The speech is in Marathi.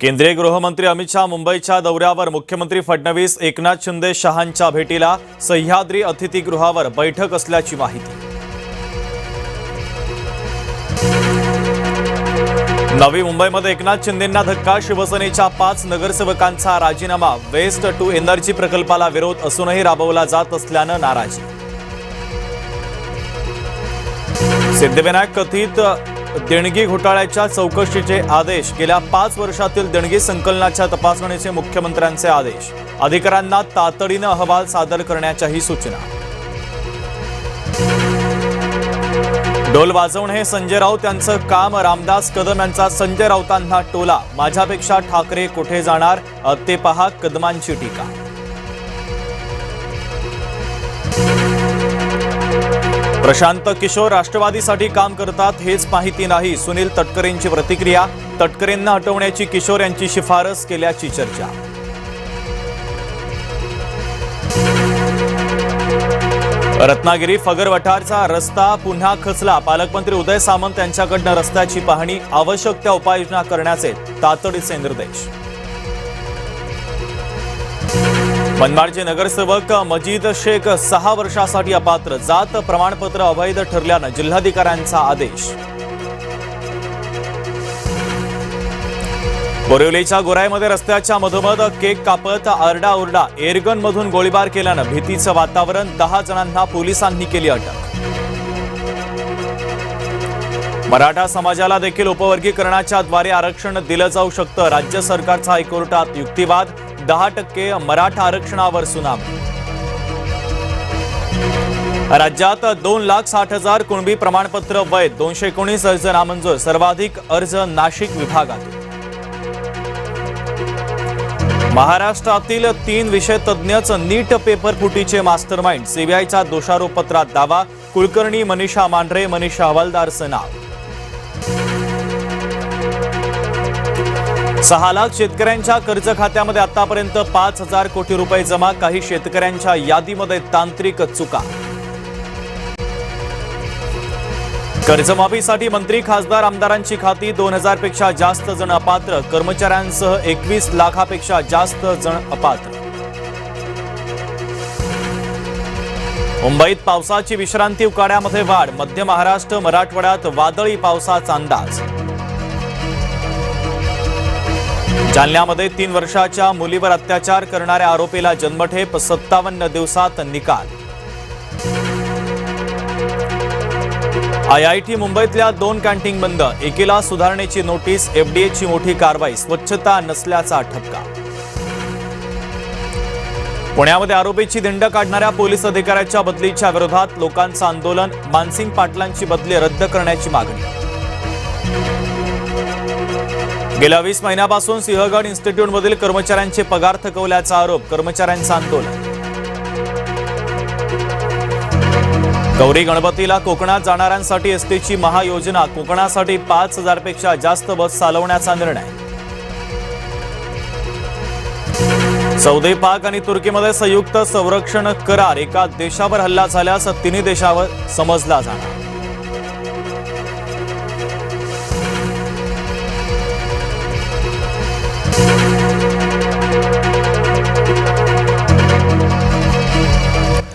केंद्रीय गृहमंत्री अमित शाह मुंबईच्या दौऱ्यावर मुख्यमंत्री फडणवीस एकनाथ शिंदे शहांच्या भेटीला सह्याद्री अतिथीगृहावर बैठक असल्याची माहिती। नवी मुंबईमध्ये एकनाथ शिंदेंना धक्का, शिवसेनेच्या 5 नगरसेवकांचा राजीनामा, वेस्ट टू एनर्जी प्रकल्पाला विरोध असूनही राबवला जात असल्याने नाराजी। सिद्धिविनायक कथित देणगी घोटाळ्याच्या चौकशीचे आदेश, गेल्या 5 वर्षातील देणगी संकलनाच्या तपासणीचे मुख्यमंत्र्यांचे आदेश, अधिकाऱ्यांना तातडीने अहवाल सादर करण्याच्याही सूचना। ढोल वाजवणे हे संजय राऊत यांचं काम, रामदास कदम यांचा संजय राऊतांना टोला, माझ्यापेक्षा ठाकरे कुठे जाणार, ते पहा कदमांची टीका। प्रशांत किशोर राष्ट्रवादीसाठी काम करतात हेच माहिती नाही, सुनील तटकरेंची प्रतिक्रिया, तटकरेंना हटवण्याची किशोर यांची शिफारस केल्याची चर्चा। रत्नागिरी फगर वठारचा रस्ता पुन्हा खचला, पालकमंत्री उदय सामंत यांच्याकडून रस्त्याची पाहणी, आवश्यक त्या उपाययोजना करण्याचे तातडीचे निर्देश। मनमाडचे नगरसेवक मजीद शेख 6 वर्षासाठी अपात्र, जात प्रमाणपत्र अवैध ठरल्याने जिल्हाधिकाऱ्यांचा आदेश। बोरिवलीच्या गोराईमध्ये रस्त्याच्या मधोमध केक कापत आरडाओरडा, एअरगन मधून गोळीबार केल्याने भीतीचं वातावरण, 10 जणांना पोलिसांनी केली अटक। मराठा समाजाला देखील उपवर्गीकरणाच्या द्वारे आरक्षण दिलं जाऊ शकतं, राज्य सरकारचा हायकोर्टात युक्तिवाद, 10% मराठा आरक्षणावर सुनावणी। राज्यात 2,60,000 कुणबी प्रमाणपत्र वैध, 219 अर्ज नामंजूर, सर्वाधिक अर्ज नाशिक विभागात। महाराष्ट्रातील 3 विषय तज्ञच नीट पेपर फुटीचे मास्टरमाइंड, सीबीआयच्या दोषारोपपत्रात दावा, कुलकर्णी मनीषा मांढरे, मनीषा हवालदारचं नाव। 6 लाख शेतकऱ्यांच्या कर्ज खात्यामध्ये आतापर्यंत 5,000 कोटी रुपये जमा, काही शेतकऱ्यांच्या यादीमध्ये तांत्रिक चुका। कर्जमाफीसाठी मंत्री खासदार आमदारांची खाती, 2,000 पेक्षा जास्त जण अपात्र, कर्मचाऱ्यांसह 21 लाखापेक्षा जास्त जण अपात्र। मुंबईत पावसाची विश्रांती, उकाड्यामध्ये वाढ, मध्य महाराष्ट्र मराठवाड्यात वादळी पावसाचा अंदाज। जालन्यामध्ये 3 वर्षाच्या मुलीवर अत्याचार करणाऱ्या आरोपीला जन्मठेप, 57 दिवसात निकाल। IIT मुंबईतल्या 2 कॅन्टीन बंद, एकीला सुधारणेची नोटीस, FDAची मोठी कारवाई, स्वच्छता नसल्याचा ठपका। पुण्यामध्ये आरोपीची दिंड काढणाऱ्या पोलीस अधिकाऱ्याच्या बदलीच्या विरोधात लोकांचं आंदोलन, मानसिंग पाटलांची बदली रद्द करण्याची मागणी। गेल्या 20 महिन्यापासून सिंहगड इन्स्टिट्यूटमधील कर्मचाऱ्यांचे पगार थकवल्याचा आरोप, कर्मचाऱ्यांचं आंदोलन। गौरी गणपतीला कोकणात जाणाऱ्यांसाठी एसटीची महायोजना, कोकणासाठी 5,000 पेक्षा जास्त बस चालवण्याचा निर्णय। सौदी, पाक आणि तुर्कीमध्ये संयुक्त संरक्षण करार, एका देशावर हल्ला झाल्यास 3 देशावर समजला जाणार।